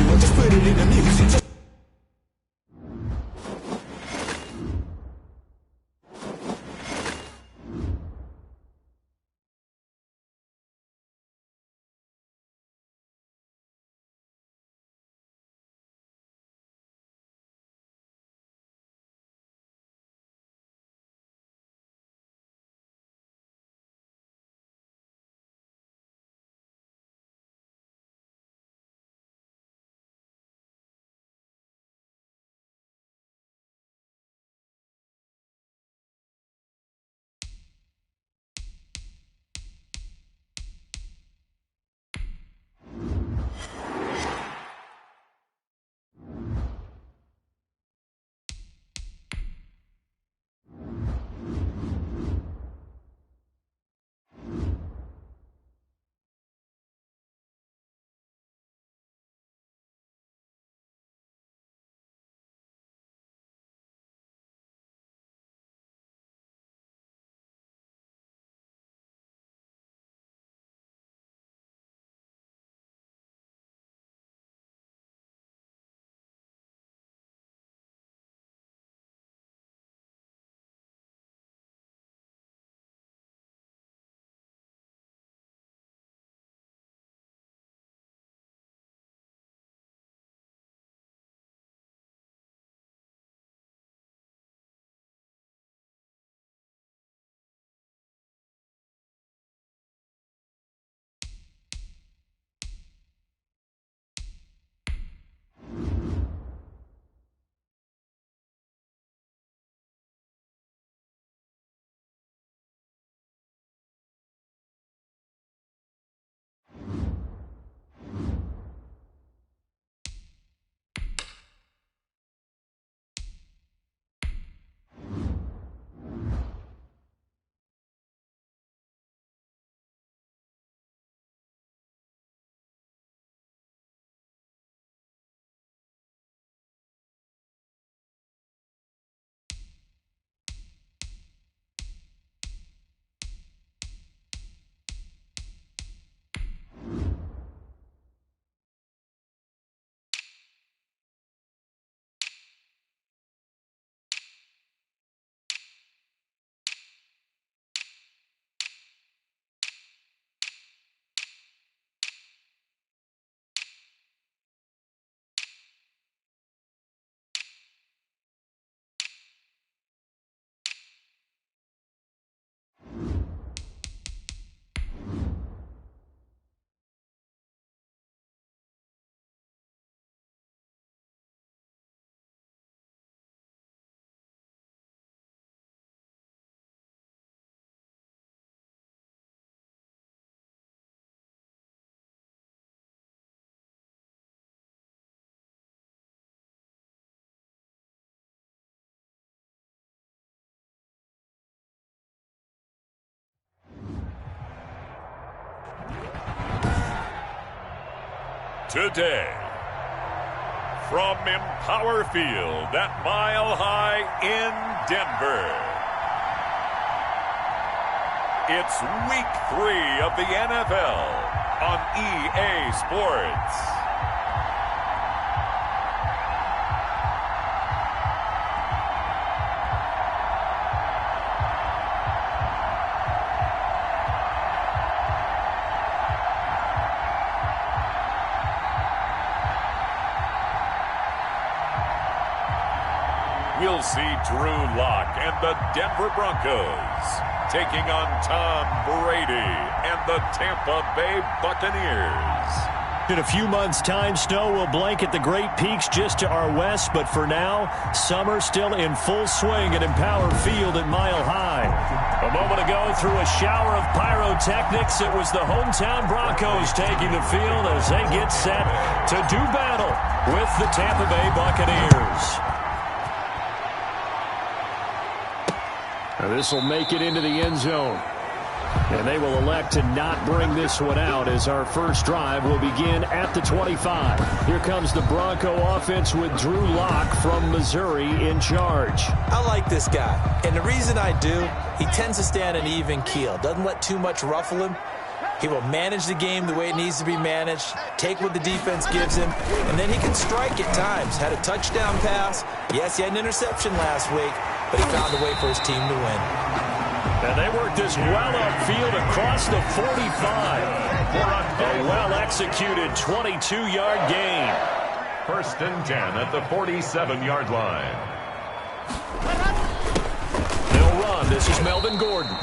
but just put it in the music. Today, from Empower Field at Mile High in Denver, it's Week 3 of the NFL on EA Sports. We'll see Drew Lock and the Denver Broncos taking on Tom Brady and the Tampa Bay Buccaneers. In a few months' time, snow will blanket the Great Peaks just to our west, but for now, summer still in full swing at Empower Field at Mile High. A moment ago, through a shower of pyrotechnics, it was the hometown Broncos taking the field as they get set to do battle with the Tampa Bay Buccaneers. This will make it into the end zone. And they will elect to not bring this one out as our first drive will begin at the 25. Here comes the Bronco offense with Drew Lock from Missouri in charge. I like this guy, and the reason I do, he tends to stay on an even keel. Doesn't let too much ruffle him. He will manage the game the way it needs to be managed, take what the defense gives him, and then he can strike at times. Had a touchdown pass. Yes, he had an interception last week, but he found a way for his team to win. And they worked this well upfield across the 45. A well-executed 22-yard gain. 1st and 10 at the 47-yard line. They'll run. This is Melvin Gordon.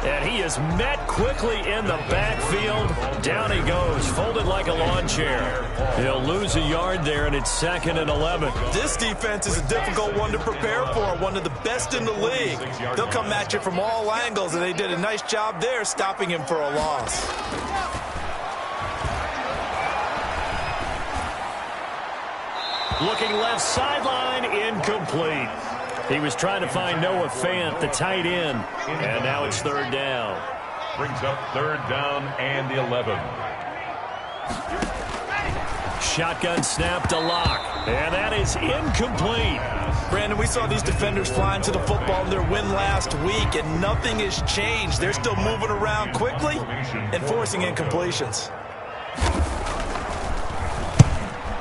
And he is met quickly in the backfield. Down he goes, folded like a lawn chair. He'll lose a yard there, and it's 2nd and 11. This defense is a difficult one to prepare for, one of the best in the league. They'll come at you from all angles, and they did a nice job there stopping him for a loss. Looking left sideline, incomplete. He was trying to find Noah Fant, the tight end, and now it's 3rd down. Brings up 3rd down and the 11. Shotgun snap to Locke, and that is incomplete. Brandon, we saw these defenders flying to the football in their win last week, and nothing has changed. They're still moving around quickly and forcing incompletions.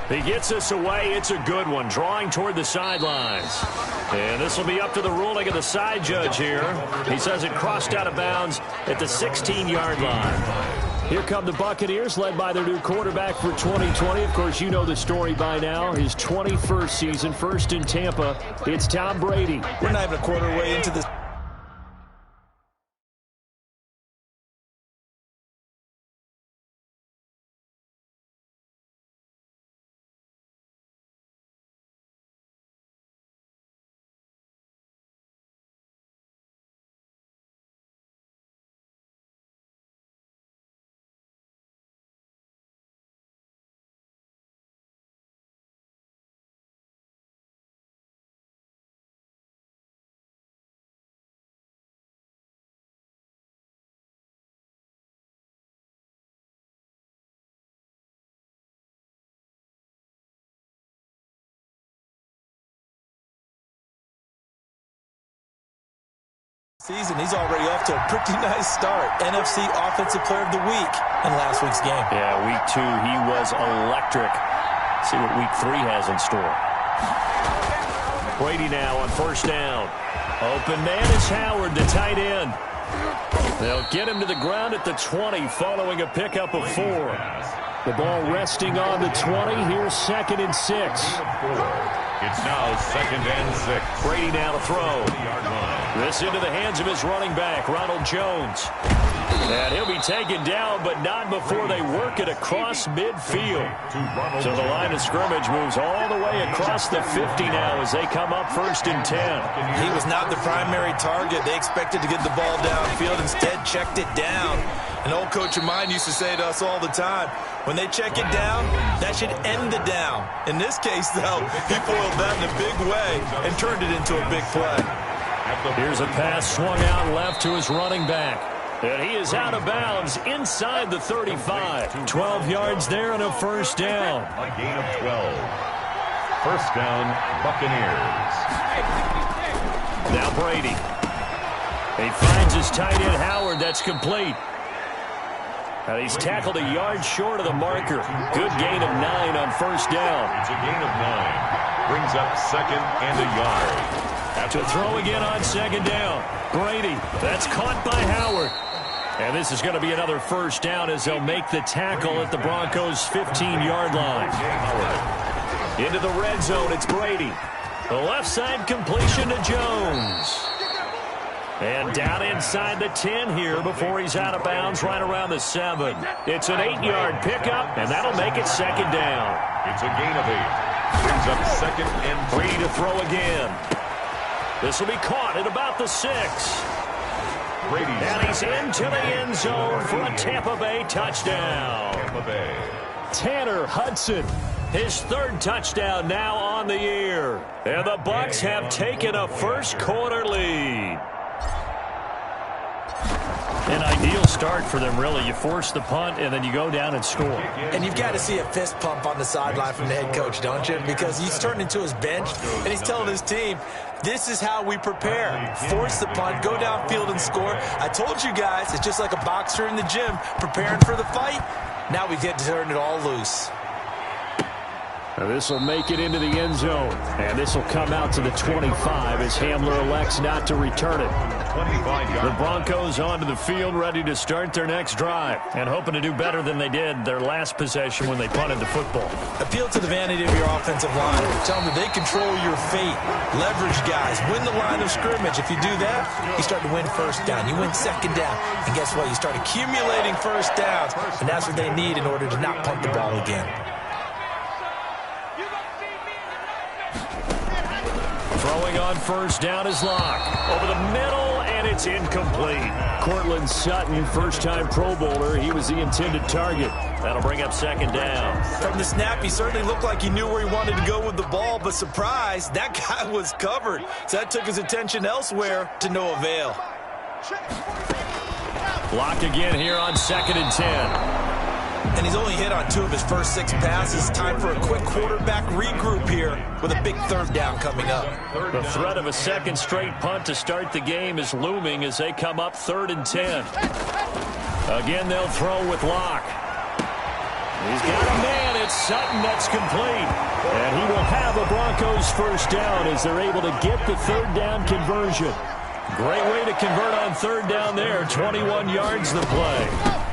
He gets us away. It's a good one, drawing toward the sidelines. And this will be up to the ruling of the side judge here. He says it crossed out of bounds at the 16-yard line. Here come the Buccaneers, led by their new quarterback for 2020. Of course, you know the story by now. His 21st season, first in Tampa. It's Tom Brady. We're not even a quarter way into this. Season, he's already off to a pretty nice start. NFC Offensive Player of the Week in last week's game. Yeah, week 2, he was electric. See what week 3 has in store. Brady now on 1st down. Open man is Howard, the tight end. They'll get him to the ground at the 20 following a pickup of 4. The ball resting on the 20. Here's 2nd and 6. It's now 2nd and 6. Brady now to throw. This into the hands of his running back, Ronald Jones. And he'll be taken down, but not before they work it across midfield. So the line of scrimmage moves all the way across the 50 now as they come up 1st and 10. He was not the primary target. They expected to get the ball downfield, instead checked it down. An old coach of mine used to say to us all the time, when they check it down, that should end the down. In this case, though, he foiled that in a big way and turned it into a big play. Here's a pass swung out left to his running back. And he is out of bounds inside the 35. 12 yards there and a 1st down. A gain of 12. 1st down, Buccaneers. Now Brady. He finds his tight end Howard. That's complete. And he's tackled a yard short of the marker. Good gain of 9 on 1st down. It's a gain of 9. Brings up 2nd and a yard. To throw again on 2nd down. Brady. That's caught by Howard. And this is going to be another 1st down as they'll make the tackle at the Broncos' 15-yard line. Into the red zone, it's Brady. The left side completion to Jones. And down inside the 10 here before he's out of bounds right around the 7. It's an 8-yard pickup, and that'll make it 2nd down. It's a gain of 8. Brings up 2nd and 3. Brady to throw again. This will be caught at about the 6. And he's into the end zone for a Tampa Bay touchdown. Tampa Bay. Tanner Hudson, his 3rd touchdown now on the year. And the Bucs have taken a 1st quarter lead. An ideal start for them, really. You force the punt, and then you go down and score. And you've got to see a fist pump on the sideline from the head coach, don't you? Because he's turned into his bench, and he's telling his team, this is how we prepare. Force the punt, go downfield and score. I told you guys, it's just like a boxer in the gym preparing for the fight. Now we get to turn it all loose. This will make it into the end zone, and this will come out to the 25 as Hamler elects not to return it. The Broncos onto the field, ready to start their next drive, and hoping to do better than they did their last possession when they punted the football. Appeal to the vanity of your offensive line. Tell them that they control your fate. Leverage guys. Win the line of scrimmage. If you do that, you start to win first down. You win second down. And guess what? You start accumulating first downs, and that's what they need in order to not punt the ball again. Throwing on first down is Locke. Over the middle, and it's incomplete. Cortland Sutton, first-time Pro Bowler. He was the intended target. That'll bring up second down. From the snap, he certainly looked like he knew where he wanted to go with the ball, but surprise, that guy was covered. So that took his attention elsewhere to no avail. Locke again here on 2nd and 10. And he's only hit on 2 of his first 6 passes. Time for a quick quarterback regroup here with a big third down coming up. The threat of a second straight punt to start the game is looming as they come up 3rd and 10. Again, they'll throw with Locke. He's got a man. It's Sutton that's complete. And he will have a Broncos first down as they're able to get the third down conversion. Great way to convert on third down there. 21 yards the play.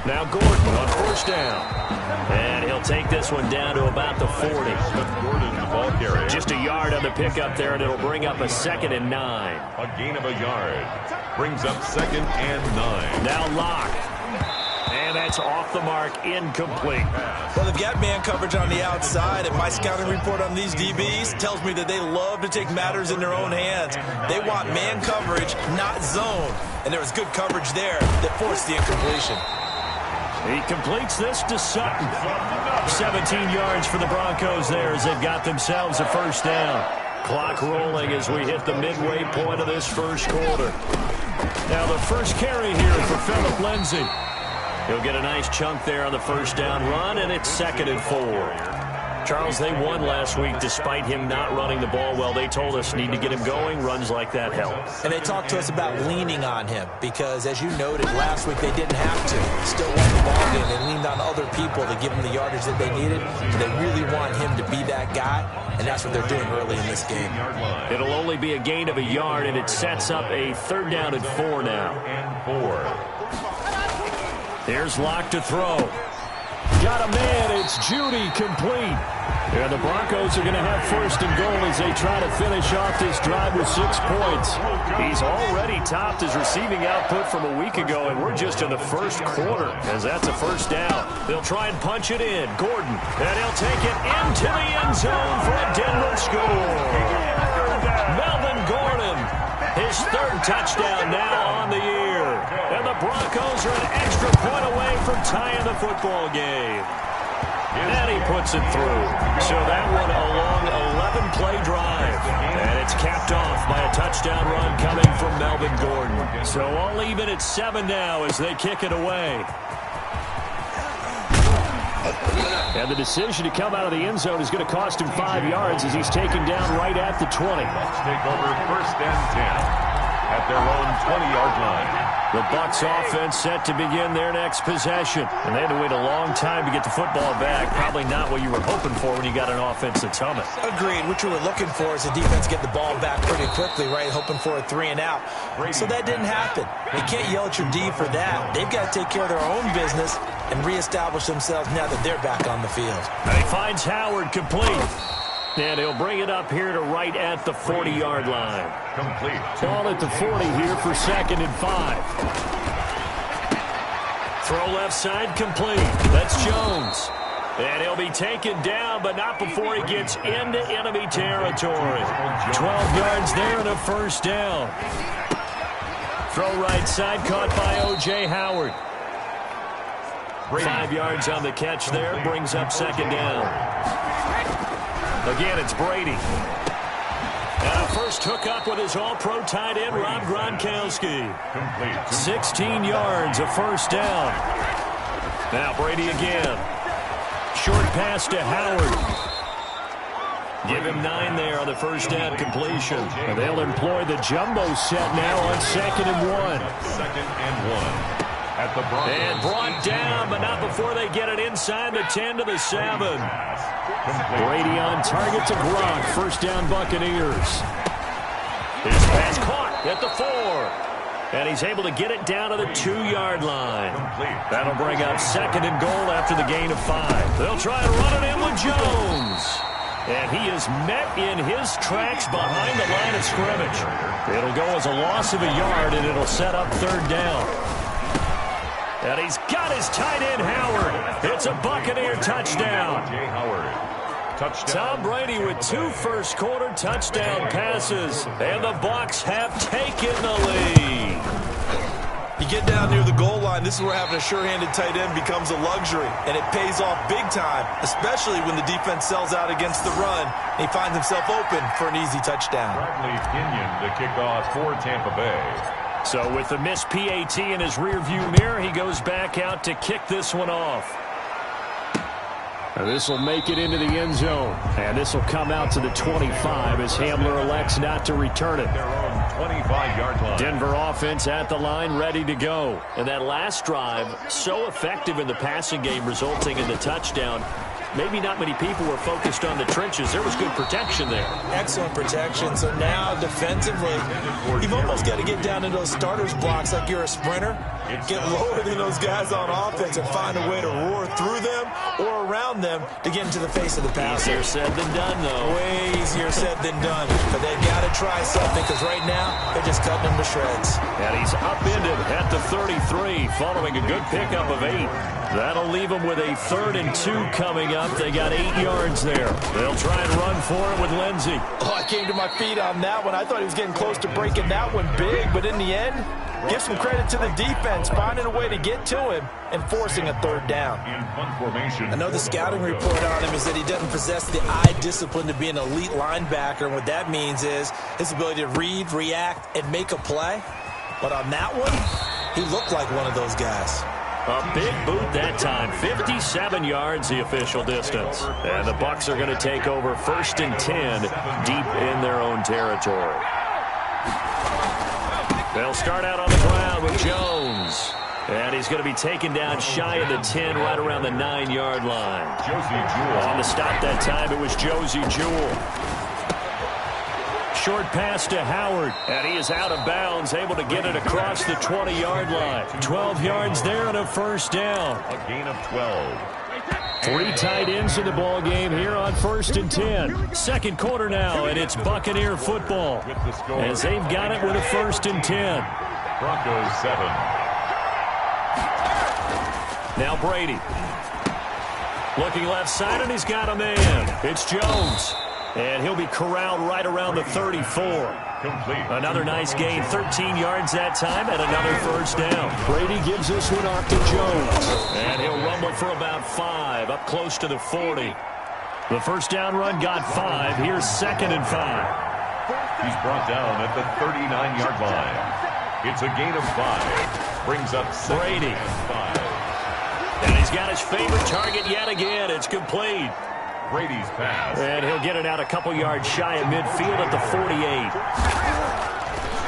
Now Gordon on first down. And he'll take this one down to about the 40. Just a yard on the pickup there, and it'll bring up a 2nd and 9. A gain of a yard. Brings up 2nd and 9. Now Locke. And that's off the mark, incomplete. Well, they've got man coverage on the outside, and my scouting report on these DBs tells me that they love to take matters in their own hands. They want man coverage, not zone. And there was good coverage there that forced the incompletion. He completes this to Sutton. 17 yards for the Broncos there as they've got themselves a first down. Clock rolling as we hit the midway point of this first quarter. Now the first carry here for Phillip Lindsay. He'll get a nice chunk there on the first down run, and it's 2nd and 4. Charles, they won last week despite him not running the ball well. They told us need to get him going. Runs like that help. And they talked to us about leaning on him because, as you noted, last week they didn't have to. Still won the ball game. They leaned on other people to give them the yardage that they needed. And they really want him to be that guy, and that's what they're doing early in this game. It'll only be a gain of a yard, and it sets up a 3rd down and 4 now. Here's Locke to throw. Got a man. It's Judy, complete. And the Broncos are going to have 1st and goal as they try to finish off this drive with 6 points. He's already topped his receiving output from a week ago, and we're just in the first quarter as that's a first down. They'll try and punch it in. Gordon, and he'll take it into the end zone for a Denver score. Melvin Gordon, his 3rd touchdown now on the year. And the Broncos are an extra point away from tying the football game. And he puts it through. So that one a long 11-play drive. And it's capped off by a touchdown run coming from Melvin Gordon. So all even at 7 now as they kick it away. And the decision to come out of the end zone is going to cost him 5 yards as he's taken down right at the 20. Let's take over 1st and 10 at their own 20-yard line. The Bucs offense set to begin their next possession. And they had to wait a long time to get the football back. Probably not what you were hoping for when you got an offense that's humming. Agreed. What you were looking for is the defense get the ball back pretty quickly, right? Hoping for a 3 and out. So that didn't happen. You can't yell at your D for that. They've got to take care of their own business and reestablish themselves now that they're back on the field. And he finds Howard complete. And he'll bring it up here to right at the 40-yard line. Complete. Ball at the 40 here for 2nd and 5. Throw left side complete. That's Jones. And he'll be taken down, but not before he gets into enemy territory. 12 yards there and a first down. Throw right side caught by O.J. Howard. 5 yards on the catch there. Brings up 2nd down. Again, it's Brady. And a first hookup with his all-pro tight end, Rob Gronkowski. 16 yards, a first down. Now Brady again. Short pass to Howard. Give him 9 there on the first down completion. And they'll employ the jumbo set now on 2nd and 1. 2nd and 1. At the Broncos. And brought down, but not before they get it inside the 10 to the 7. Brady on target to Gronk. First down Buccaneers. His pass caught at the 4. And he's able to get it down to the 2-yard line. That'll bring up 2nd and goal after the gain of 5. They'll try and run it in with Jones. And he is met in his tracks behind the line of scrimmage. It'll go as a loss of a yard, and it'll set up 3rd down. And he's got his tight end, Howard. It's a Buccaneer touchdown. Tom Brady with 2 first-quarter touchdown passes. And the Bucs have taken the lead. You get down near the goal line, this is where having a sure-handed tight end becomes a luxury, and it pays off big time, especially when the defense sells out against the run, and he finds himself open for an easy touchdown. Bradley Pinion to kick off for Tampa Bay. So with the missed PAT in his rearview mirror, he goes back out to kick this one off. This will make it into the end zone. And this will come out to the 25 as Hamler elects not to return it. Their own 25-yard line. Denver offense at the line, ready to go. And that last drive, so effective in the passing game, resulting in the touchdown. Maybe not many people were focused on the trenches. There was good protection there. Excellent protection. So now defensively, you've almost got to get down into those starters blocks like you're a sprinter. Get lower than those guys on offense and find a way to roar through them or around them to get into the face of the passer. Easier said than done, though. Way easier said than done. But they've got to try something because right now they're just cutting them to shreds. And he's upended at the 33 following a good pickup of 8. That'll leave them with a 3rd and 2 coming up. They got 8 yards there. They'll try and run for it with Lindsey. Oh, I came to my feet on that one. I thought he was getting close to breaking that one big, but in the end, give some credit to the defense, finding a way to get to him and forcing a 3rd down. I know the scouting report on him is that he doesn't possess the eye discipline to be an elite linebacker, and what that means is his ability to read, react, and make a play. But on that one, he looked like one of those guys. A big boot that time. 57 yards the official distance. And the Bucs are going to take over 1st and 10 deep in their own territory. They'll start out on the ground with Jones. And he's going to be taken down shy of the 10, right around the 9-yard line. On the stop that time, it was Josie Jewell. Short pass to Howard, and he is out of bounds, able to get it across the 20-yard line. 12 yards there and a first down. A gain of 12. 3 tight ends in the ball game here on 1st and 10. 2nd quarter now, and it's Buccaneer football as they've got it with a 1st and 10. Broncos 7. Now Brady. Looking left side, and he's got a man. It's Jones. And he'll be corralled right around the 34. Complete. Another nice gain, 13 yards that time, and another first down. Brady gives this one off to Jones. And he'll rumble for about 5, up close to the 40. The first down run got 5. Here's 2nd and 5. He's brought down at the 39-yard line. It's a gain of 5. Brings up Brady. 5. And he's got his favorite target yet again. It's complete. Brady's pass. And he'll get it out a couple yards shy of midfield at the 48.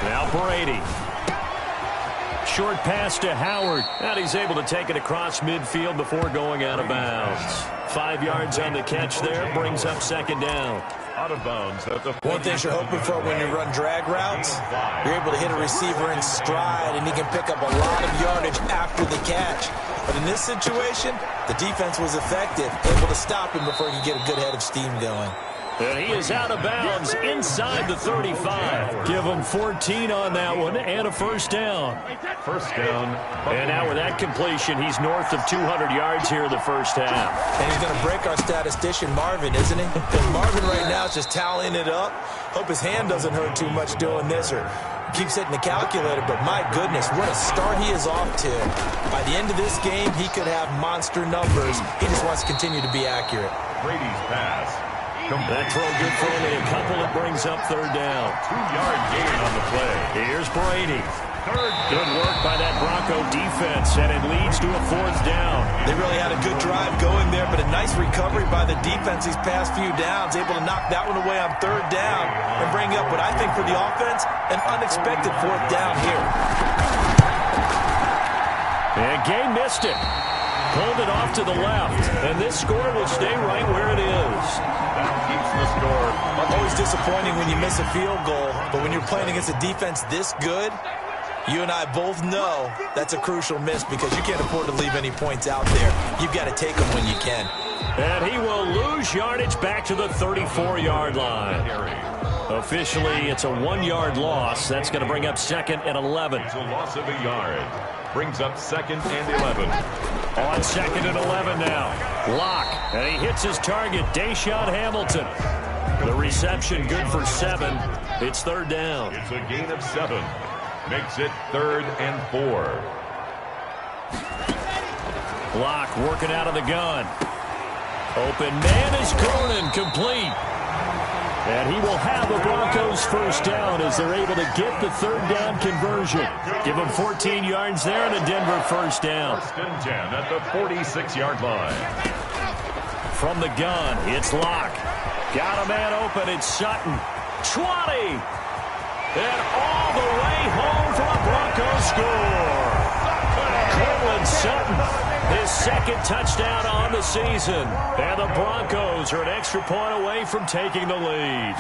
Now Brady. Short pass to Howard. And he's able to take it across midfield before going out of bounds. 5 yards on the catch there. Brings up 2nd down. Out of bounds at the 40. One thing you're hoping for when you run drag routes, you're able to hit a receiver in stride, and he can pick up a lot of yardage after the catch. But in this situation, the defense was effective, able to stop him before he could get a good head of steam going. And he is out of bounds inside the 35. Give him 14 on that one and a first down. First down. And now with that completion, he's north of 200 yards here in the first half. And he's going to break our statistician Marvin, isn't he? And Marvin right now is just tallying it up. Hope his hand doesn't hurt too much doing this or keeps hitting the calculator, but my goodness, what a start he is off to. By the end of this game, he could have monster numbers. He just wants to continue to be accurate. Brady's pass. That throw good for only a couple. It brings up third down. 2-yard gain on the play. Here's Brady. Good work by that Bronco defense, and it leads to a fourth down. They really had a good drive going there, but a nice recovery by the defense these past few downs, able to knock that one away on third down and bring up what I think for the offense, an unexpected fourth down here. And Gay missed it. Pulled it off to the left, and this score will stay right where it is. That keeps the score. Always disappointing when you miss a field goal, but when you're playing against a defense this good, you and I both know that's a crucial miss because you can't afford to leave any points out there. You've got to take them when you can. And he will lose yardage back to the 34-yard line. Officially, it's a 1-yard loss. That's going to bring up 2nd and 11. It's a loss of a yard. Brings up 2nd and 11. On 2nd and 11 now. Locke, and he hits his target, Deshaun Hamilton. The reception good for 7. It's third down. It's a gain of 7. Makes it 3rd and 4. Locke working out of the gun. Open man is Gordon, complete. And he will have the Broncos first down as they're able to get the third down conversion. Give them 14 yards there and a Denver first down. 1st and 10 at the 46-yard line. From the gun, it's Locke. Got a man open, it's Sutton. 20! And all the way home for a Broncos score. Cortland Sutton. His 2nd touchdown on the season. And the Broncos are an extra point away from taking the lead.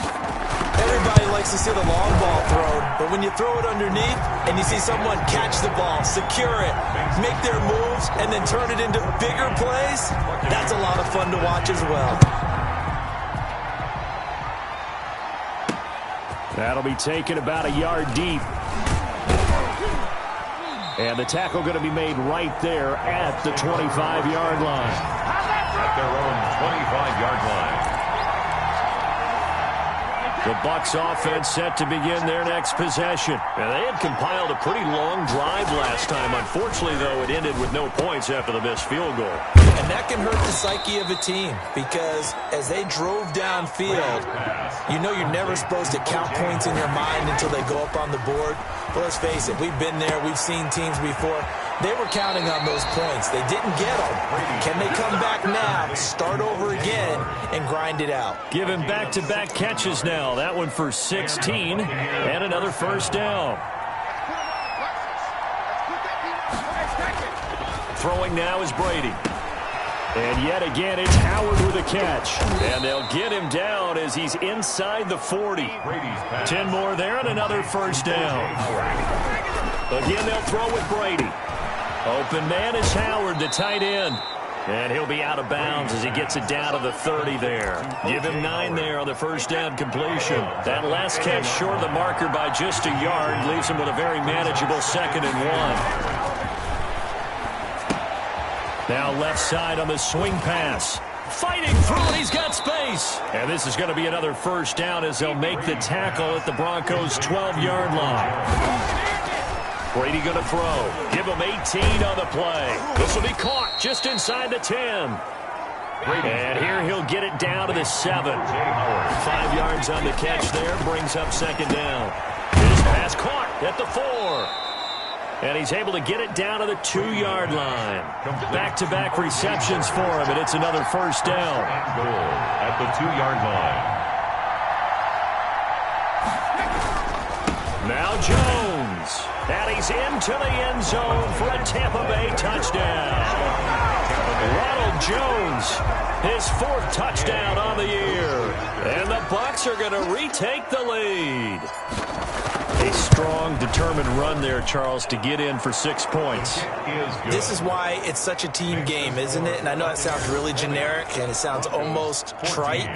Everybody likes to see the long ball thrown, but when you throw it underneath and you see someone catch the ball, secure it, make their moves, and then turn it into bigger plays, that's a lot of fun to watch as well. That'll be taken about a yard deep. And the tackle going to be made right there at the 25-yard line. At their own 25-yard line. The Bucs offense set to begin their next possession. And they had compiled a pretty long drive last time. Unfortunately, though, it ended with no points after the missed field goal. And that can hurt the psyche of a team because as they drove downfield, you know you're never supposed to count points in your mind until they go up on the board. But let's face it, we've been there. We've seen teams before. They were counting on those points. They didn't get them. Can they come back now, start over again, and grind it out? Give him back-to-back catches now. That one for 16 and another first down. Throwing now is Brady. And yet again, it's Howard with a catch. And they'll get him down as he's inside the 40. 10 more there and another first down. Again, they'll throw with Brady. Open man is Howard, the tight end. And he'll be out of bounds as he gets it down to the 30 there. Give him 9 there on the first down completion. That last catch short of the marker by just a yard leaves him with a very manageable 2nd and 1. Now left side on the swing pass. Fighting through it, he's got space. And this is going to be another first down as they'll make the tackle at the Broncos' 12-yard line. Brady going to throw. Give him 18 on the play. This will be caught just inside the 10. And here he'll get it down to the 7. 5 yards on the catch there. Brings up 2nd down. His pass caught at the 4. And he's able to get it down to the 2-yard line. Back-to-back receptions for him, and it's another first down. Goal at the 2-yard line. Now Jones. And he's into the end zone for a Tampa Bay touchdown. Ronald Jones, his 4th touchdown on the year. And the Bucs are going to retake the lead. A strong, determined run there, Charles, to get in for 6 points. This is why it's such a team game, isn't it? And I know that sounds really generic and it sounds almost trite,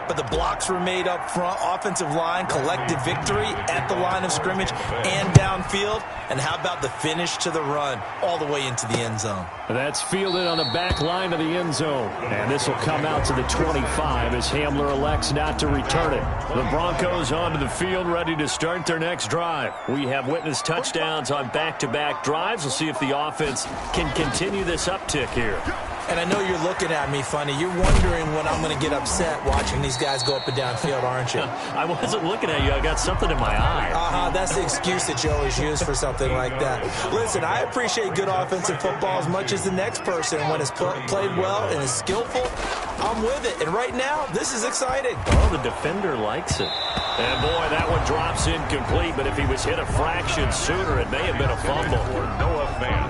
but the blocks were made up front, offensive line, collective victory at the line of scrimmage and downfield. And how about the finish to the run all the way into the end zone? That's fielded on the back line of the end zone. And this will come out to the 25 as Hamler elects not to return it. The Broncos onto the field ready to start their next drive. We have witnessed touchdowns on back-to-back drives. We'll see if the offense can continue this uptick here. And I know you're looking at me funny. You're wondering when I'm going to get upset watching these guys go up and down field, aren't you? I wasn't looking at you. I got something in my eye. That's the excuse that you always use for something like that. Listen, I appreciate good offensive football as much as the next person. When it's played well and is skillful, I'm with it. And right now, this is exciting. Oh, the defender likes it. And, boy, that one drops incomplete, but if he was hit a fraction sooner, it may have been a fumble.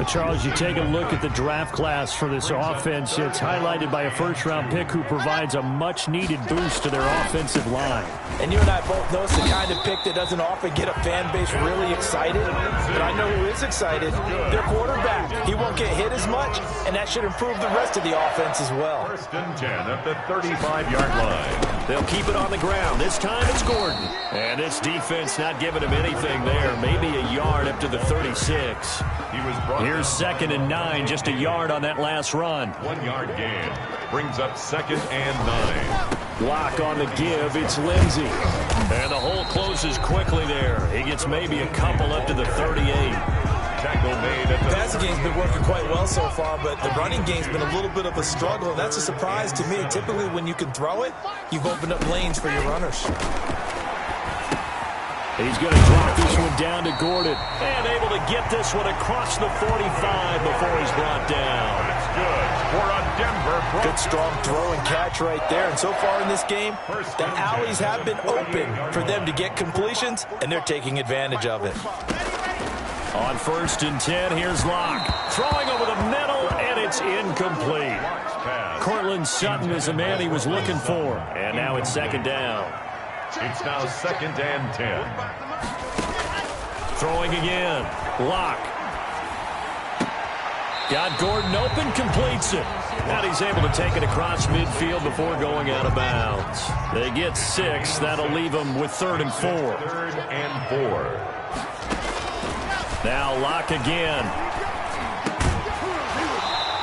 Charles, you take a look at the draft class for this offense. It's highlighted by a first-round pick who provides a much-needed boost to their offensive line. And you and I both know it's the kind of pick that doesn't often get a fan base really excited. But I know who is excited. Their quarterback. He won't get hit as much, and that should improve the rest of the offense as well. 1st and 10 at the 35-yard line. They'll keep it on the ground. This time it's Gordon. And this defense not giving him anything there. Maybe a yard up to the 36. Here's 2nd and 9, just a yard on that last run. 1-yard gain brings up 2nd and 9. Lock on the give. It's Lindsey. And the hole closes quickly there. He gets maybe a couple up to the 38. Tackle made at the passing game's been working quite well so far, but the running game's been a little bit of a struggle, and that's a surprise to me. Typically, when you can throw it, you've opened up lanes for your runners. He's going to drop this one down to Gordon. And able to get this one across the 45 before he's brought down. That's good for a Denver Broncos. Good strong throw and catch right there. And so far in this game, the alleys have been open for them to get completions, and they're taking advantage of it. On 1st and 10, here's Locke. Throwing over the middle, and it's incomplete. Cortland Sutton is the man he was looking for. And now it's 2nd down. It's now 2nd and 10. Throwing again. Locke. Got Gordon open, completes it. And he's able to take it across midfield before going out of bounds. They get 6. That'll leave them with 3rd and 4. 3rd and 4. Now Locke again.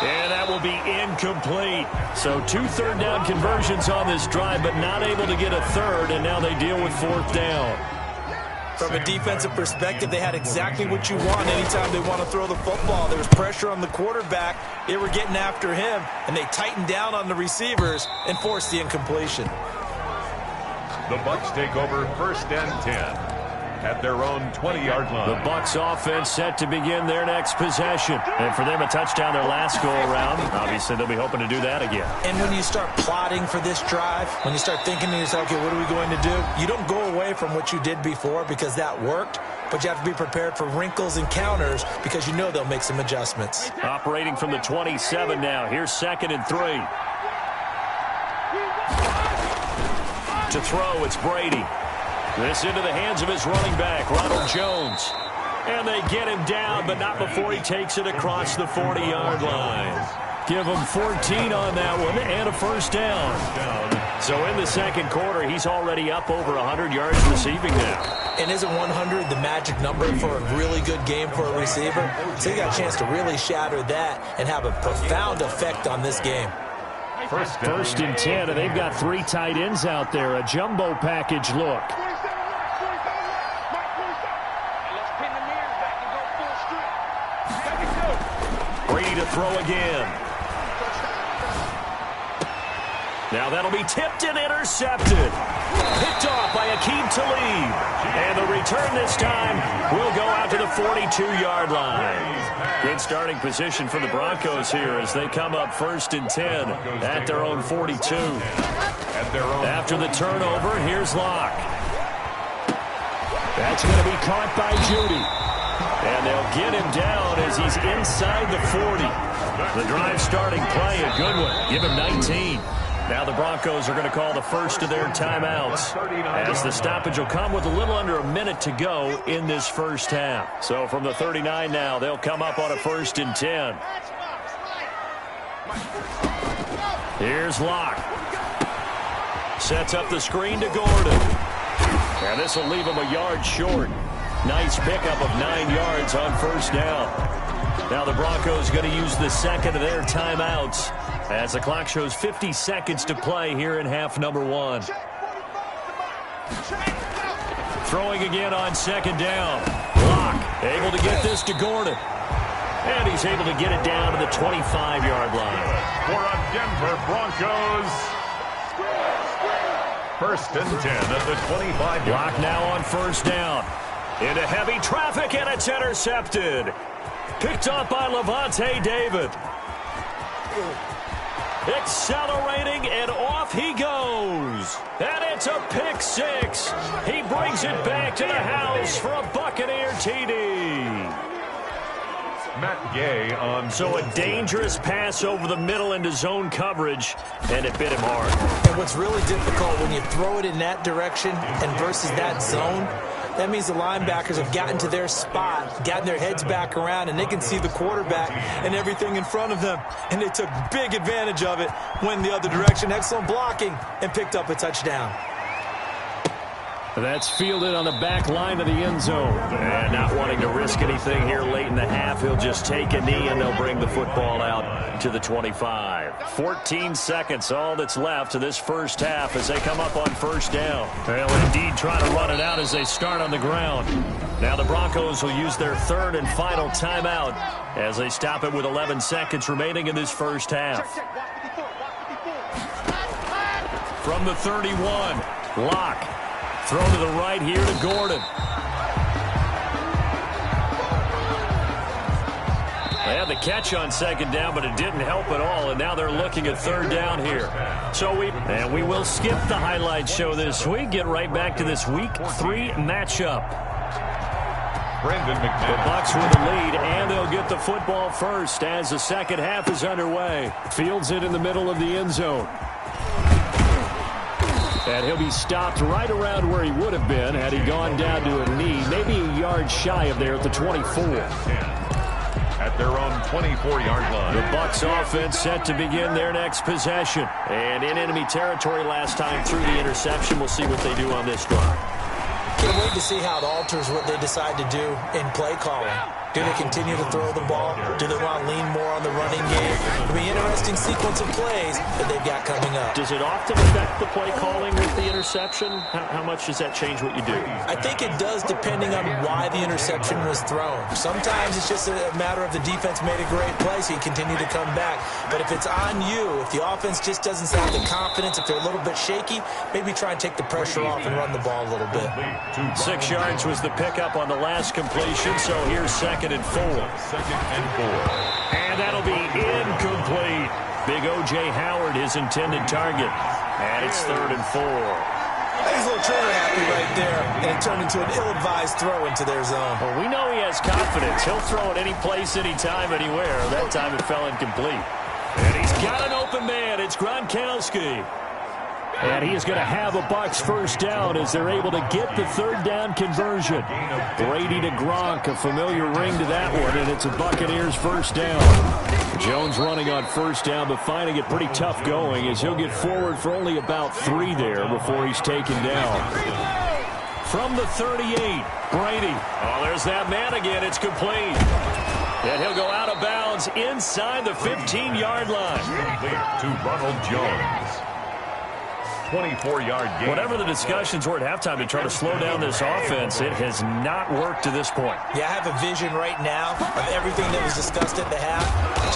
And that will be incomplete. So 2 3rd down conversions on this drive, but not able to get a 3rd, and now they deal with 4th down. From a defensive perspective, they had exactly what you want anytime they want to throw the football. There was pressure on the quarterback. They were getting after him, and they tightened down on the receivers and forced the incompletion. The Bucs take over 1st and 10. At their own 20-yard line. The Bucs offense set to begin their next possession. And for them, a touchdown their last go-around. Obviously, they'll be hoping to do that again. And when you start plotting for this drive, when you start thinking to yourself, okay, what are we going to do? You don't go away from what you did before because that worked, but you have to be prepared for wrinkles and counters because you know they'll make some adjustments. Operating from the 27 now. Here's 2nd and 3. To throw, it's Brady. This into the hands of his running back, Ronald Jones. And they get him down, but not before he takes it across the 40-yard line. Give him 14 on that one and a 1st down. So in the 2nd quarter, he's already up over 100 yards receiving now. And isn't 100 the magic number for a really good game for a receiver? So you got a chance to really shatter that and have a profound effect on this game. 1st and 10, and they've got 3 tight ends out there. A jumbo package look. Brady to throw again. Now that'll be tipped and intercepted. Picked off by Akeem Talib. And the return this time will go out to the 42-yard line. Good starting position for the Broncos here as they come up 1st and 10 at their own 42. After the turnover, here's Locke. That's going to be caught by Judy. And they'll get him down as he's inside the 40. The drive starting play, a good one. Give him 19. Now the Broncos are going to call the first of their timeouts as the stoppage will come with a little under a minute to go in this first half. So from the 39 now, they'll come up on a 1st and 10. Here's Locke. Sets up the screen to Gordon. And this will leave him a yard short. Nice pickup of 9 yards on 1st down. Now the Broncos going to use the second of their timeouts as the clock shows 50 seconds to play here in half number 1. Throwing again on 2nd down. Locke able to get this to Gordon. And he's able to get it down to the 25-yard line. For a Denver Broncos first and 10 at the 25. Block now on first down. Into heavy traffic, and it's intercepted. Picked up by Levante David. Accelerating, and off he goes. And it's a pick six. He brings it back to the house for a Buccaneer TD. Matt Gay on. So a dangerous pass over the middle into zone coverage, and it bit him hard. And what's really difficult when you throw it in that direction and versus that zone, that means the linebackers have gotten to their spot, gotten their heads back around, and they can see the quarterback and everything in front of them. And they took big advantage of it, went the other direction, excellent blocking, and picked up a touchdown. That's fielded on the back line of the end zone. And not wanting to risk anything here late in the half, he'll just take a knee, and they'll bring the football out to the 25. 14 seconds, all that's left to this first half as they come up on first down. They'll indeed try to run it out as they start on the ground. Now the Broncos will use their third and final timeout as they stop it with 11 seconds remaining in this first half. From the 31, Locke. Throw to the right here to Gordon. They had the catch on second down, but it didn't help at all, and now they're looking at third down here. So we will skip the highlight show this week, get right back to this Week 3 matchup. Brendan The McMahon. Bucs with the lead, and they'll get the football first as the second half is underway. Fields it in the middle of the end zone. And he'll be stopped right around where he would have been had he gone down to a knee, maybe a yard shy of there at the 24. At their own 24-yard line. The Bucs offense set to begin their next possession. And in enemy territory last time through the interception. We'll see what they do on this drive. Can't wait to see how it alters what they decide to do in play calling. Do they continue to throw the ball? Do they want to lean more on the running game? It'll be an interesting sequence of plays that they've got coming up. Does it often affect the play calling with the interception? How much does that change what you do? I think it does depending on why the interception was thrown. Sometimes it's just a matter of the defense made a great play, so you continue to come back. But if it's on you, if the offense just doesn't have the confidence, if they're a little bit shaky, maybe try and take the pressure off and run the ball a little bit. 6 yards was the pickup on the last completion, so here's second and 4. And that'll be incomplete. Big O.J. Howard, his intended target. And it's third and 4. He's a little trigger happy right there, and it turned into an ill-advised throw into their zone. Well, we know he has confidence. He'll throw it any place, anytime, anywhere. That time it fell incomplete. And he's got an open man. It's Gronkowski. And he is going to have a Bucs first down as they're able to get the third down conversion. Brady to Gronk, a familiar ring to that one, and it's a Buccaneers first down. Jones running on first down, but finding it pretty tough going as he'll get forward for only about 3 there before he's taken down. From the 38, Brady. Oh, there's that man again. It's complete. And he'll go out of bounds inside the 15-yard line. To Ronald Jones. 24-yard gain. Whatever the discussions were at halftime to try to slow down this offense, it has not worked to this point. Yeah, I have a vision right now of everything that was discussed at the half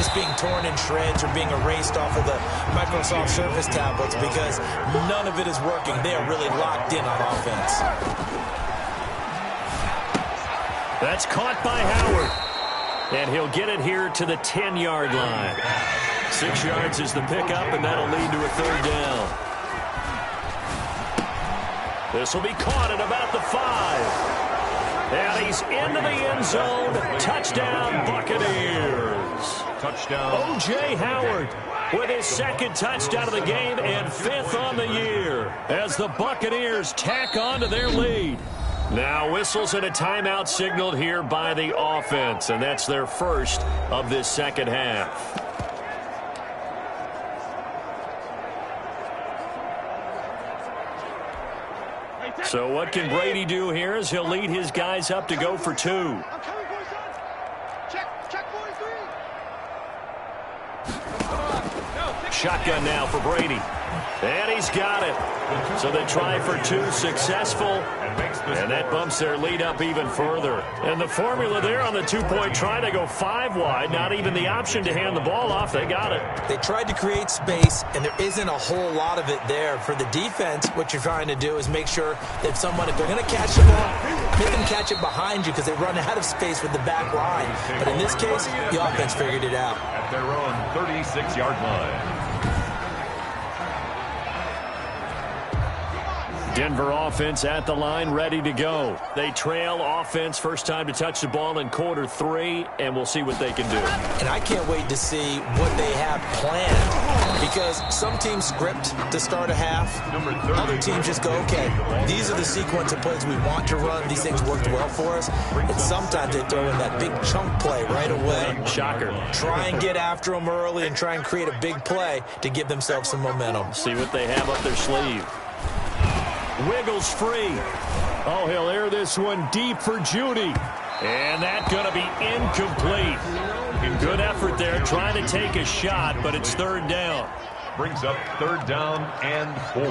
just being torn in shreds or being erased off of the Microsoft Surface tablets because none of it is working. They are really locked in on offense. That's caught by Howard. And he'll get it here to the 10-yard line. 6 yards is the pickup, and that'll lead to a third down. This will be caught at about the 5. And he's into the end zone. Touchdown, Buccaneers. Touchdown. O.J. Howard with his second touchdown of the game and 5th on the year as the Buccaneers tack on to their lead. Now whistles and a timeout signaled here by the offense, and that's their first of this second half. So what can Brady do here as he'll lead his guys up to go for 2. Shotgun now for Brady. And he's got it. So they try for 2 successful, and that bumps their lead up even further. And the formula there on the 2-point try to go 5 wide, not even the option to hand the ball off. They got it. They tried to create space, and there isn't a whole lot of it there. For the defense, what you're trying to do is make sure that someone, if they're going to catch the ball, make them catch it behind you because they run out of space with the back line. But in this case, the offense figured it out. At their own 36-yard line. Denver offense at the line, ready to go. They trail offense, first time to touch the ball in quarter 3, and we'll see what they can do. And I can't wait to see what they have planned, because some teams script to start a half. Other teams just go, okay, these are the sequence of plays we want to run. These things worked well for us. And sometimes they throw in that big chunk play right away. Shocker. Try and get after them early and try and create a big play to give themselves some momentum. See what they have up their sleeve. Wiggles free. Oh, he'll air this one deep for Judy. And that's going to be incomplete. Good effort there, trying to take a shot, but it's 3rd down. Brings up 3rd down and 4.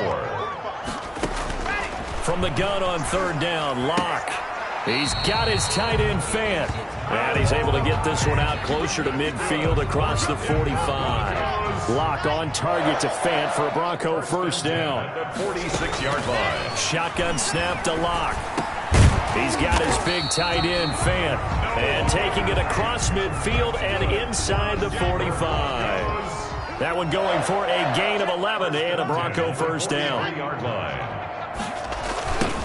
From the gun on 3rd down, Locke. He's got his tight end Fant. And he's able to get this one out closer to midfield across the 45. Locke on target to Fant for a Bronco 1st down. At the 46-yard line. Shotgun snap to Locke. He's got his big tight end Fant. And taking it across midfield and inside the 45. That one going for a gain of 11 and a Bronco 1st down. 3-yard line.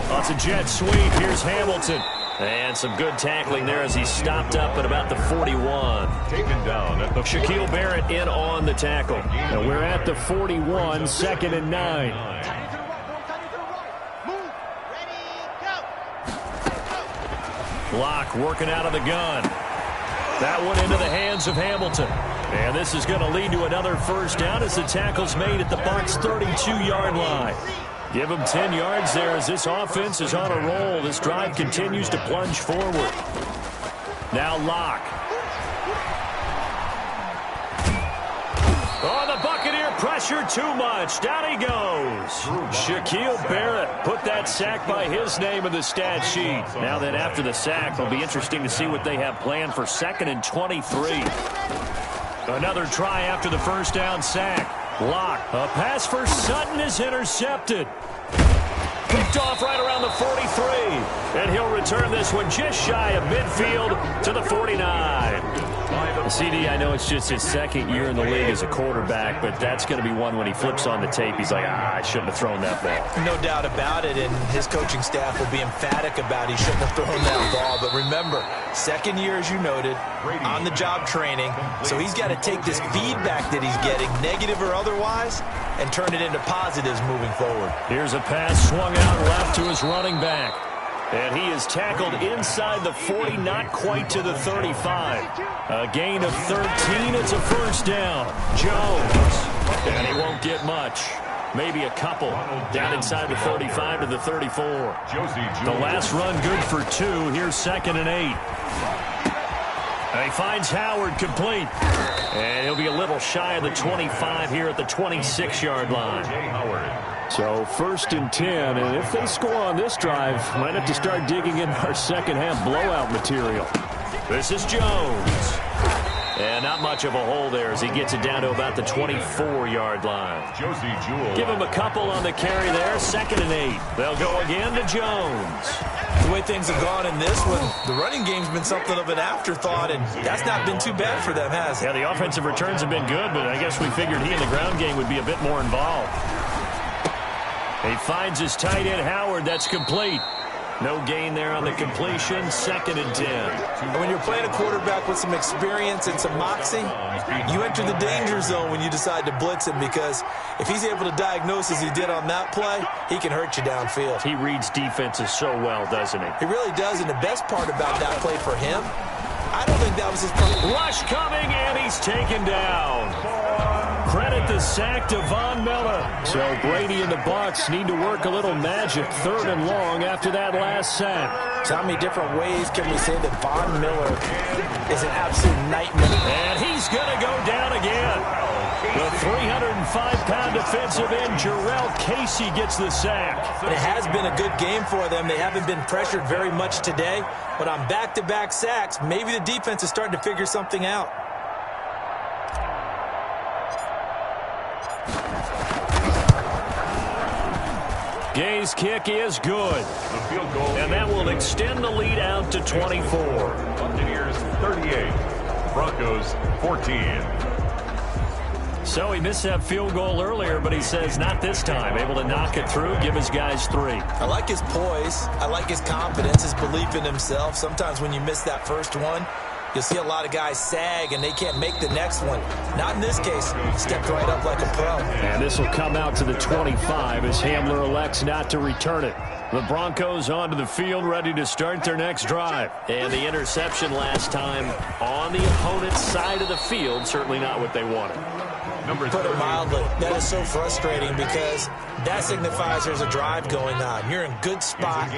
Lots of jet sweep. Here's Hamilton. And some good tackling there as he stopped up at about the 41. Taken down at the Shaquille Barrett in on the tackle. And we're at the 41, 2nd and 9. Block working out of the gun. That one into the hands of Hamilton. And this is going to lead to another 1st down as the tackle's made at the Bucs' 32-yard line. Give them 10 yards there as this offense is on a roll. This drive continues to plunge forward. Now Locke. Oh, the Buccaneer pressure too much. Down he goes. Shaquille Barrett put that sack by his name in the stat sheet. Now then after the sack, it'll be interesting to see what they have planned for 2nd and 23. Another try after the 1st down sack. Locke. A pass for Sutton is intercepted. Picked off right around the 43. And he'll return this one just shy of midfield to the 49. CD, I know it's just his 2nd year in the league as a quarterback, but that's going to be one when he flips on the tape. He's like, I shouldn't have thrown that ball. No doubt about it, and his coaching staff will be emphatic about he shouldn't have thrown that ball. But remember, 2nd year, as you noted, on-the-job training, so he's got to take this feedback that he's getting, negative or otherwise, and turn it into positives moving forward. Here's a pass swung out left to his running back. And he is tackled inside the 40, not quite to the 35. A gain of 13. It's a 1st down. Jones. And he won't get much. Maybe a couple. Down inside the 35 to the 34. The last run good for 2. Here's 2nd and 8. And he finds Howard complete. And he'll be a little shy of the 25 here at the 26-yard line. So 1st and 10, and if they score on this drive, might have to start digging in our 2nd half blowout material. This is Jones. And not much of a hole there as he gets it down to about the 24-yard line. Give him a couple on the carry there, 2nd and 8. They'll go again to Jones. The way things have gone in this one, the running game's been something of an afterthought, and that's not been too bad for them, has it? Yeah, the offensive returns have been good, but I guess we figured he in the ground game would be a bit more involved. He finds his tight end, Howard. That's complete. No gain there on the completion. 2nd and 10. And when you're playing a quarterback with some experience and some moxie, you enter the danger zone when you decide to blitz him, because if he's able to diagnose as he did on that play, he can hurt you downfield. He reads defenses so well, doesn't he? He really does, and the best part about that play for him, I don't think that was his problem. Rush coming, and he's taken down. Credit the sack to Von Miller. So Brady and the Bucs need to work a little magic. 3rd and long after that last sack. So how many different ways can we say that Von Miller is an absolute nightmare? And he's going to go down again. The 305-pound defensive end, Jarrell Casey, gets the sack. It has been a good game for them. They haven't been pressured very much today, but on back-to-back sacks, maybe the defense is starting to figure something out. Gay's kick is good. And that will extend the lead out to 24. Buccaneers 38, Broncos 14. So he missed that field goal earlier, but he says not this time. Able to knock it through, give his guys 3. I like his poise. I like his confidence, his belief in himself. Sometimes when you miss that first one, you'll see a lot of guys sag and they can't make the next one. Not in this case. Stepped right up like a pro. And this will come out to the 25 as Hamler elects not to return it. The Broncos onto the field, ready to start their next drive. And the interception last time on the opponent's side of the field, certainly not what they wanted. Put it mildly, that is so frustrating because that signifies there's a drive going on. You're in good spot,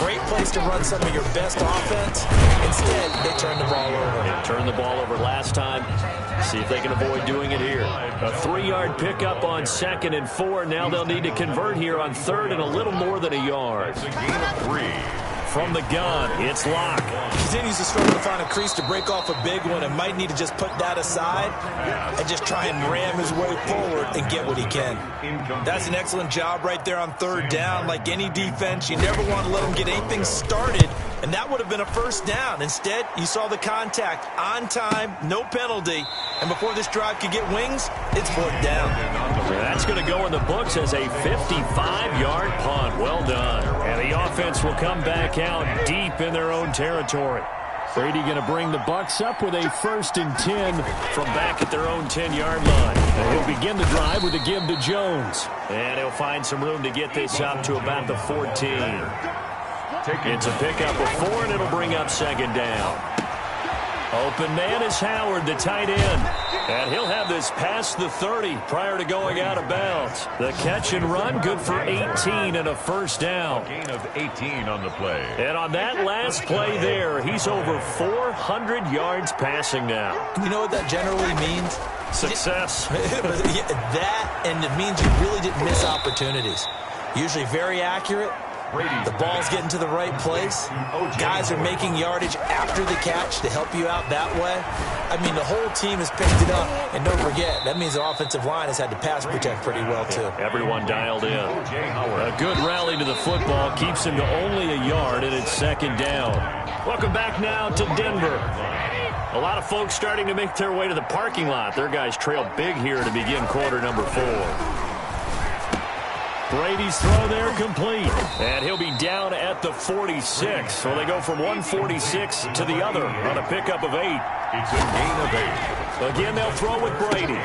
great place to run some of your best offense. Instead, they turn the ball over. They turned the ball over last time. See if they can avoid doing it here. A 3-yard pickup on 2nd and 4. Now they'll need to convert here on 3rd and a little more than a yard. It's a gain of 3. From the gun, it's Locke. Continues to struggle to find a crease to break off a big one and might need to just put that aside and just try and ram his way forward and get what he can. That's an excellent job right there on 3rd down. Like any defense, you never want to let them get anything started, and that would have been a 1st down. Instead, you saw the contact on time, no penalty, and before this drive could get wings, it's 4th down. That's going to go in the books as a 55-yard punt. Well done. And the offense will come back out deep in their own territory. Brady going to bring the Bucs up with a 1st and 10 from back at their own 10-yard line. And he'll begin the drive with a give to Jones. And he'll find some room to get this up to about the 14. It's a pickup of 4, and it'll bring up 2nd down. Open man is Howard, the tight end. And he'll have this past the 30 prior to going out of bounds. The catch and run, good for 18 and a 1st down. Gain of 18 on the play. And on that last play there, he's over 400 yards passing now. You know what that generally means? Success. That, and it means you really didn't miss opportunities. Usually very accurate. The ball's getting to the right place. Guys are making yardage after the catch to help you out that way. I mean, the whole team has picked it up. And don't forget, that means the offensive line has had to pass protect pretty well, too. Everyone dialed in. A good rally to the football keeps him to only a yard, and it's 2nd down. Welcome back now to Denver. A lot of folks starting to make their way to the parking lot. Their guys trail big here to begin quarter number 4. Brady's throw there complete. And he'll be down at the 46. So they go from 146 to the other on a pickup of 8. It's a gain of 8. Again, they'll throw with Brady.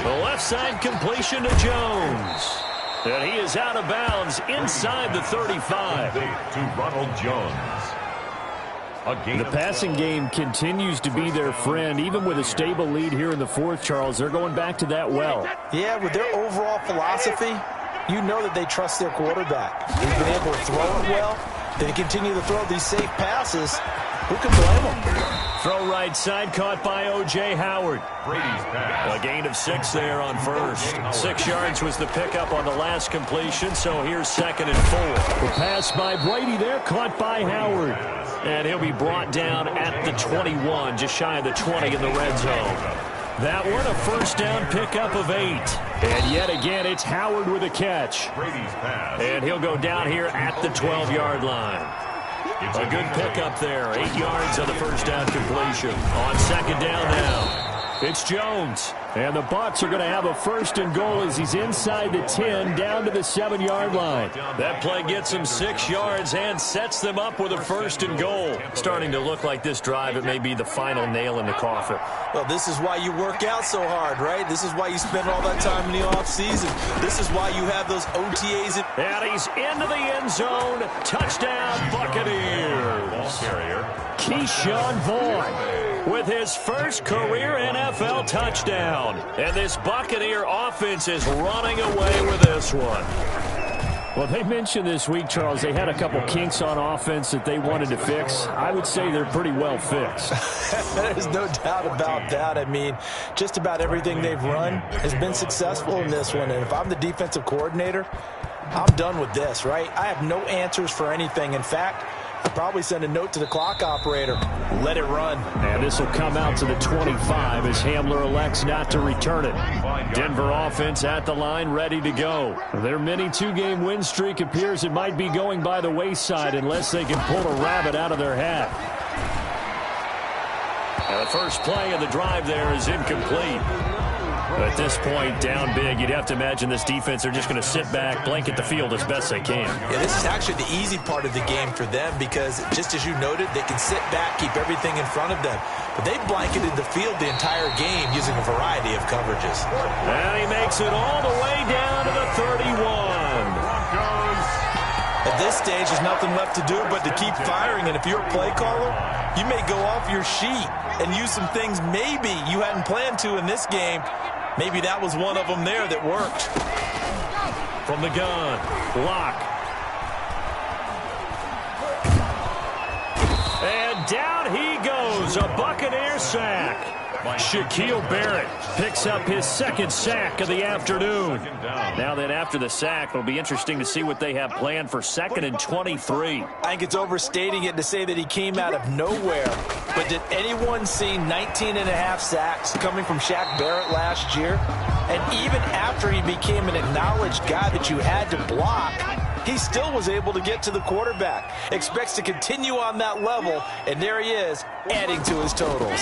The left side completion to Jones. And he is out of bounds inside the 35. To Ronald Jones. The passing game continues to be their friend. Even with a stable lead here in the 4th, Charles, they're going back to that well. Yeah, with their overall philosophy, you know that they trust their quarterback. They've been able to throw it well. They continue to throw these safe passes. Who can blame them? Throw right side caught by O.J. Howard. Brady's pass. A gain of 6 there on 1st. 6 yards was the pickup on the last completion, so here's 2nd and 4. The pass by Brady there, caught by Howard. And he'll be brought down at the 21, just shy of the 20 in the red zone. That one, a 1st down pickup of 8. And yet again, it's Howard with a catch. Brady's pass. And he'll go down here at the 12-yard line. A good pickup there. 8 yards on the 1st down completion. On 2nd down now, it's Jones. And the Bucs are going to have a 1st and goal as he's inside the 10, down to the 7-yard line. That play gets him 6 yards and sets them up with a 1st and goal. Starting to look like this drive, it may be the final nail in the coffin. Well, this is why you work out so hard, right? This is why you spend all that time in the offseason. This is why you have those OTAs. And he's into the end zone. Touchdown, Buccaneers. Ball carrier. Keyshawn Vaughn with his first career NFL touchdown. And this Buccaneer offense is running away with this one. Well, they mentioned this week, Charles, they had a couple kinks on offense that they wanted to fix. I would say they're pretty well fixed. There's no doubt about that. I mean, just about everything they've run has been successful in this one. And if I'm the defensive coordinator, I'm done with this, right? I have no answers for anything. In fact, I'd probably send a note to the clock operator. Let it run. And this will come out to the 25 as Hamler elects not to return it. Denver offense at the line, ready to go. Their mini two-game win streak appears it might be going by the wayside unless they can pull a rabbit out of their hat. And the first play of the drive there is incomplete. At this point, down big, you'd have to imagine this defense are just going to sit back, blanket the field as best they can. Yeah, this is actually the easy part of the game for them because, just as you noted, they can sit back, keep everything in front of them. But they've blanketed the field the entire game using a variety of coverages. And he makes it all the way down to the 31. At this stage, there's nothing left to do but to keep firing. And if you're a play caller, you may go off your sheet and use some things maybe you hadn't planned to in this game. Maybe that was one of them there that worked. From the gun, Locke. And down he goes, a Buccaneer sack. Shaquille Barrett picks up his second sack of the afternoon. Now then, after the sack, it'll be interesting to see what they have planned for 2nd and 23. I think it's overstating it to say that he came out of nowhere. But did anyone see 19.5 sacks coming from Shaq Barrett last year? And even after he became an acknowledged guy that you had to block, he still was able to get to the quarterback. Expects to continue on that level, and there he is, adding to his totals.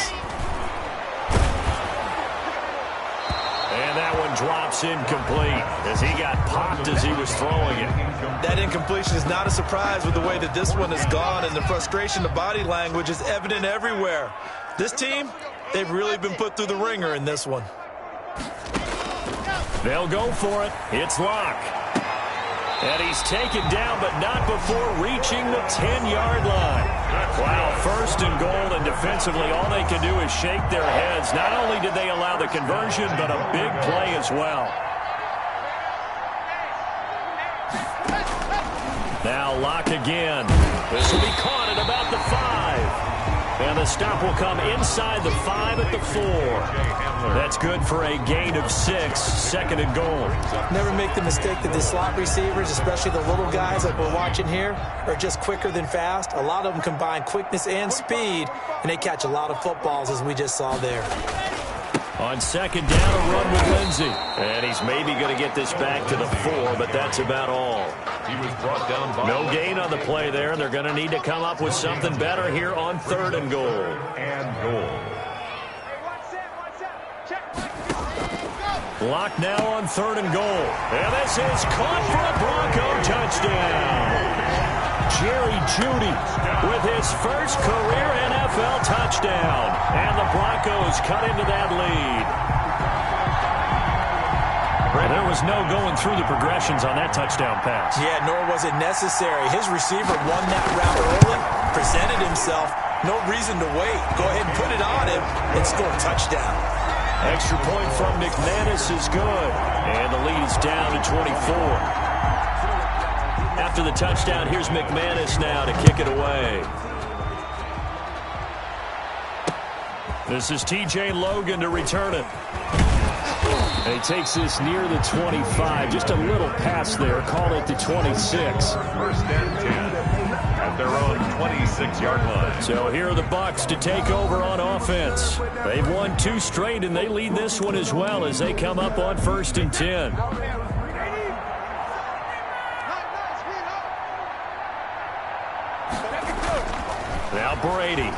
And that one drops incomplete as he got popped as he was throwing it. That incompletion is not a surprise with the way that this one has gone, and the frustration of body language is evident everywhere. This team, they've really been put through the ringer in this one. They'll go for it. It's Locke. And he's taken down, but not before reaching the 10-yard line. Wow, 1st and goal, and defensively all they can do is shake their heads. Not only did they allow the conversion, but a big play as well. Now Locke again. This will be caught at about the 5. And the stop will come inside the 5 at the 4. That's good for a gain of 6, 2nd and goal. Never make the mistake that the slot receivers, especially the little guys like we're watching here, are just quicker than fast. A lot of them combine quickness and speed, and they catch a lot of footballs, as we just saw there. On 2nd down, a run with Lindsey. And he's maybe going to get this back to the 4, but that's about all. He was brought down by no gain on the play there. They're going to need to come up with something better here on 3rd and goal. Locke now on 3rd and goal. And this is caught for a Bronco touchdown. Jerry Jeudy with his first career NFL touchdown. And the Broncos cut into that lead. There was no going through the progressions on that touchdown pass. Yeah, nor was it necessary. His receiver won that route early, presented himself. No reason to wait. Go ahead and put it on him and score a touchdown. Extra point from McManus is good. And the lead is down to 24. After the touchdown, here's McManus now to kick it away. This is T.J. Logan to return it. And he takes this near the 25. Just a little pass there. Call it the 26. 1st and 10 at their own 26-yard line. So here are the Bucs to take over on offense. They've won 2 straight, and they lead this one as well as they come up on 1st and 10. Now Brady.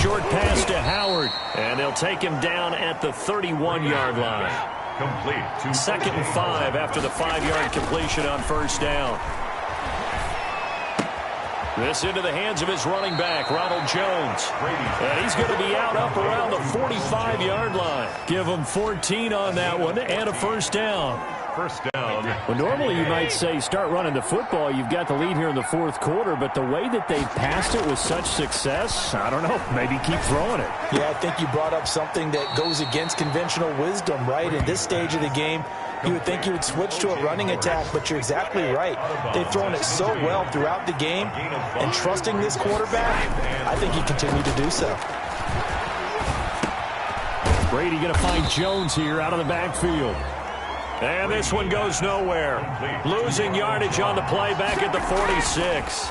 Short pass to Howard, and they'll take him down at the 31-yard line. Complete. 2nd and 5 after the 5-yard completion on 1st down. This into the hands of his running back, Ronald Jones. And he's going to be out up around the 45-yard line. Give him 14 on that one and a 1st down. 1st down. Well, normally you might say start running the football. You've got the lead here in the 4th quarter, but the way that they passed it with such success, I don't know, maybe keep throwing it. Yeah, I think you brought up something that goes against conventional wisdom, right? In this stage of the game, You would think you would switch to a running attack, but you're exactly right. They've thrown it so well throughout the game, and trusting this quarterback, I think he continued to do so. Brady going to find Jones here out of the backfield. And this one goes nowhere. Losing yardage on the play back at the 46.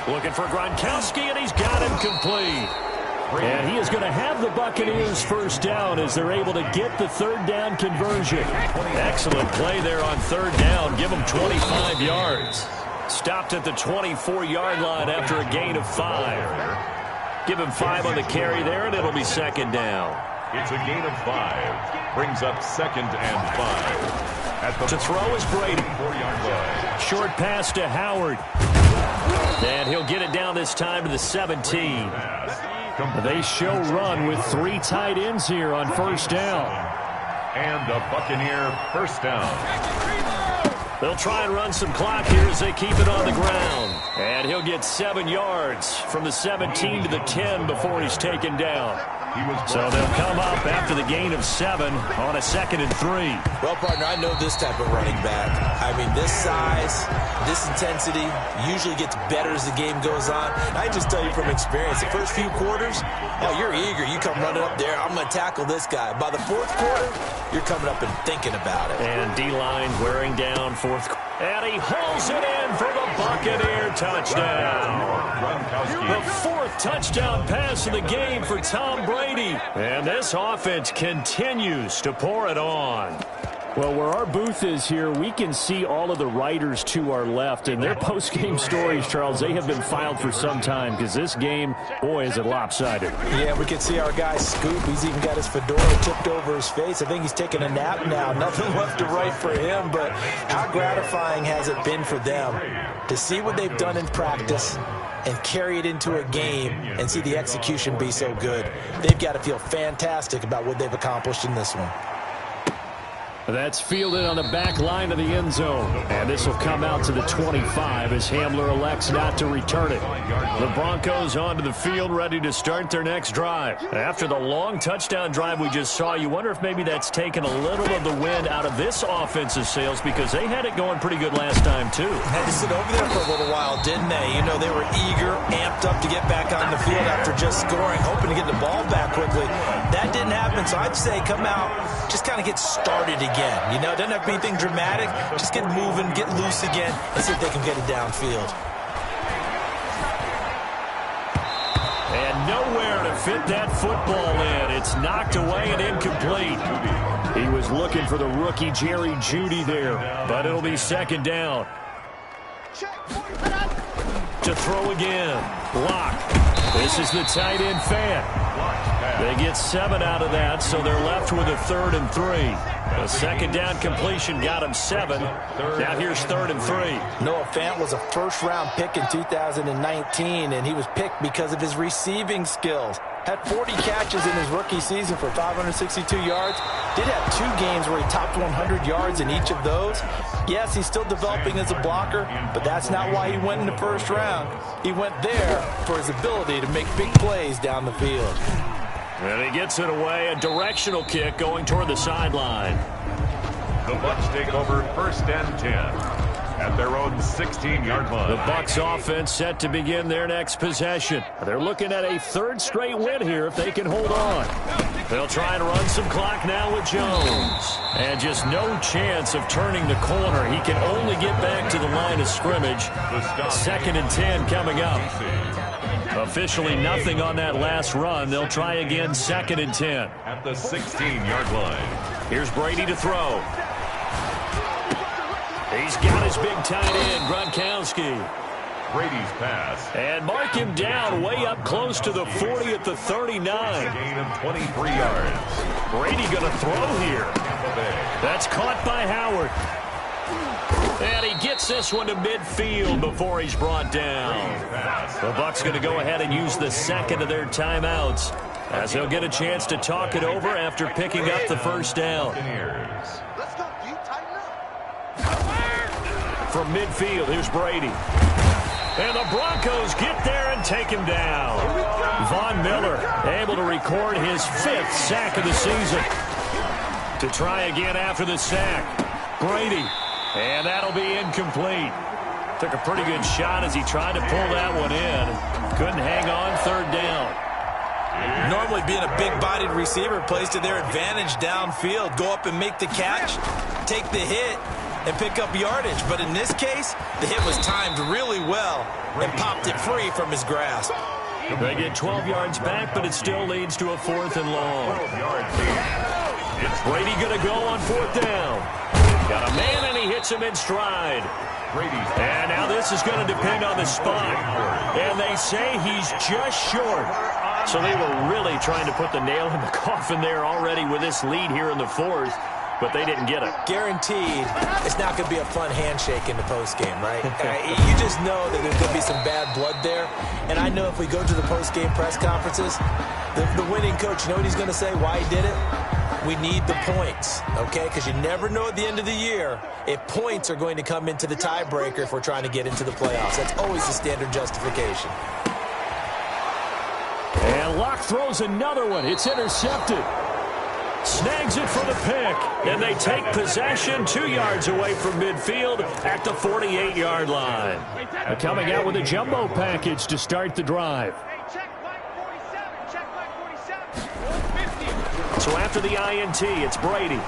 Looking for Gronkowski, and he's got him complete. And he is going to have the Buccaneers first down as they're able to get the third down conversion. Excellent play there on third down. Give him 25 yards. Stopped at the 24-yard line after a gain of 5. Give him 5 on the carry there, and it'll be second down. It's a gain of 5. Brings up 2nd and 5. To throw is Brady. 4-yard line. Short pass to Howard. And he'll get it down this time to the 17. They show run with 3 tight ends here on first down. And a Buccaneer first down. They'll try and run some clock here as they keep it on the ground. And he'll get 7 yards from the 17 to the 10 before he's taken down. So they'll come up after the gain of 7 on a 2nd and 3. Well, partner, I know this type of running back. I mean, this size, this intensity usually gets better as the game goes on. I just tell you from experience, the first few quarters, oh, you're eager. You come running up there, I'm going to tackle this guy. By the 4th quarter, you're coming up and thinking about it. And D-line wearing down 4th quarter. And he hauls it in for the Buccaneer touchdown. The 4th touchdown pass of the game for Tom Brady. And this offense continues to pour it on. Well, where our booth is here, we can see all of the writers to our left. And their post-game stories, Charles, they have been filed for some time because this game, boy, is it lopsided. Yeah, we can see our guy Scoop. He's even got his fedora tipped over his face. I think he's taking a nap now. Nothing left to write for him, but how gratifying has it been for them to see what they've done in practice and carry it into a game and see the execution be so good. They've got to feel fantastic about what they've accomplished in this one. That's fielded on the back line of the end zone. And this will come out to the 25 as Hamler elects not to return it. The Broncos onto the field ready to start their next drive. After the long touchdown drive we just saw, you wonder if maybe that's taken a little of the wind out of this offensive sails because they had it going pretty good last time too. Had to sit over there for a little while, didn't they? You know, they were eager, amped up to get back on the field after just scoring, hoping to get the ball back quickly. That didn't happen, so I'd say come out, just kind of get started again. You know, it doesn't have to be anything dramatic. Just get moving, get loose again, and see if they can get it downfield. And nowhere to fit that football in. It's knocked away and incomplete. He was looking for the rookie Jerry Jeudy there, but it'll be second down. To throw again. Lock. This is the tight end fan. They get 7 out of that, so they're left with a 3rd and 3. A second down completion got him 7. Now here's 3rd and 3. Noah Fant was a first-round pick in 2019, and he was picked because of his receiving skills. Had 40 catches in his rookie season for 562 yards. Did have 2 games where he topped 100 yards in each of those. Yes, he's still developing as a blocker, but that's not why he went in the first round. He went there for his ability to make big plays down the field. And he gets it away, a directional kick going toward the sideline. The Bucs take over 1st and 10 at their own 16-yard line. The Bucs offense set to begin their next possession. They're looking at a 3rd straight win here if they can hold on. They'll try and run some clock now with Jones. And just no chance of turning the corner. He can only get back to the line of scrimmage. 2nd and 10 coming up. Officially nothing on that last run. They'll try again 2nd and 10. At the 16-yard line. Here's Brady to throw. He's got his big tight end, Gronkowski. Brady's pass. And mark him down way up close to the 40 at the 39. Gain of 23 yards. Brady going to throw here. That's caught by Howard. And he gets this one to midfield before he's brought down. The Bucs going to go ahead and use the 2nd of their timeouts as they'll get a chance to talk it over after picking up the first down. From midfield, here's Brady. And the Broncos get there and take him down. Von Miller able to record his 5th sack of the season. To try again after the sack. Brady. And that'll be incomplete. Took a pretty good shot as he tried to pull that one in. Couldn't hang on 3rd down. Normally being a big-bodied receiver plays to their advantage downfield. Go up and make the catch, take the hit, and pick up yardage. But in this case, the hit was timed really well and popped it free from his grasp. They get 12 yards back, but it still leads to a 4th and long. Brady going to go on 4th down. Got a man, and he hits him in stride. And now this is going to depend on the spot. And they say he's just short. So they were really trying to put the nail in the coffin there already with this lead here in the 4th, but they didn't get it. Guaranteed it's not going to be a fun handshake in the postgame, right? You just know that there's going to be some bad blood there. And I know if we go to the postgame press conferences, the winning coach, you know what he's going to say, why he did it? We need the points, okay? Because you never know at the end of the year if points are going to come into the tiebreaker if we're trying to get into the playoffs. That's always the standard justification. And Locke throws another one. It's intercepted. Snags it for the pick. And they take possession 2 yards away from midfield at the 48-yard line. They're coming out with a jumbo package to start the drive. So after the INT, it's Brady.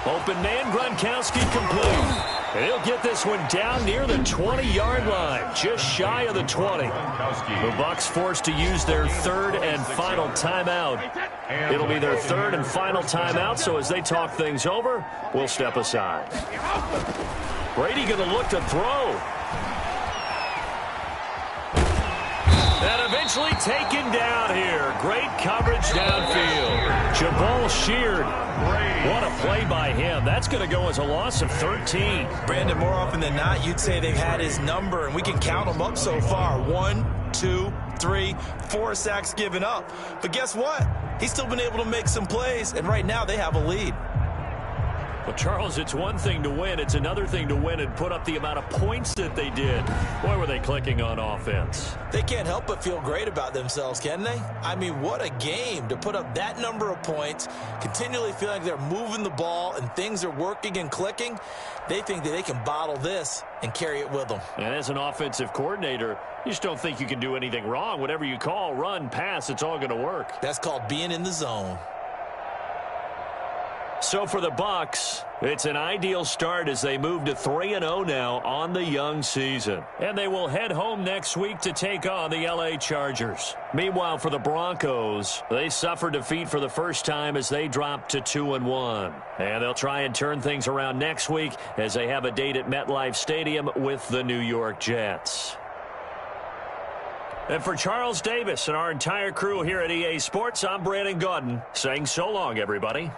Open man, Gronkowski complete. And he'll get this one down near the 20-yard line, just shy of the 20. The Bucs forced to use their 3rd and final timeout. It'll be their 3rd and final timeout, so as they talk things over, we'll step aside. Brady going to look to throw. And eventually taken down here. Great coverage downfield. Jabal Sheard. What a play by him. That's going to go as a loss of 13. Brandon, more often than not, you'd say they've had his number, and we can count them up so far. 1, 2, 3, 4 sacks given up. But guess what? He's still been able to make some plays, and right now they have a lead. Well, Charles, it's one thing to win. It's another thing to win and put up the amount of points that they did. Boy, were they clicking on offense. They can't help but feel great about themselves, can they? I mean, what a game to put up that number of points, continually feeling like they're moving the ball and things are working and clicking. They think that they can bottle this and carry it with them. And as an offensive coordinator, you just don't think you can do anything wrong. Whatever you call, run, pass, it's all going to work. That's called being in the zone. So for the Bucs, it's an ideal start as they move to 3-0 now on the young season. And they will head home next week to take on the LA Chargers. Meanwhile, for the Broncos, they suffered defeat for the first time as they dropped to 2-1. And they'll try and turn things around next week as they have a date at MetLife Stadium with the New York Jets. And for Charles Davis and our entire crew here at EA Sports, I'm Brandon Gaudin saying so long, everybody.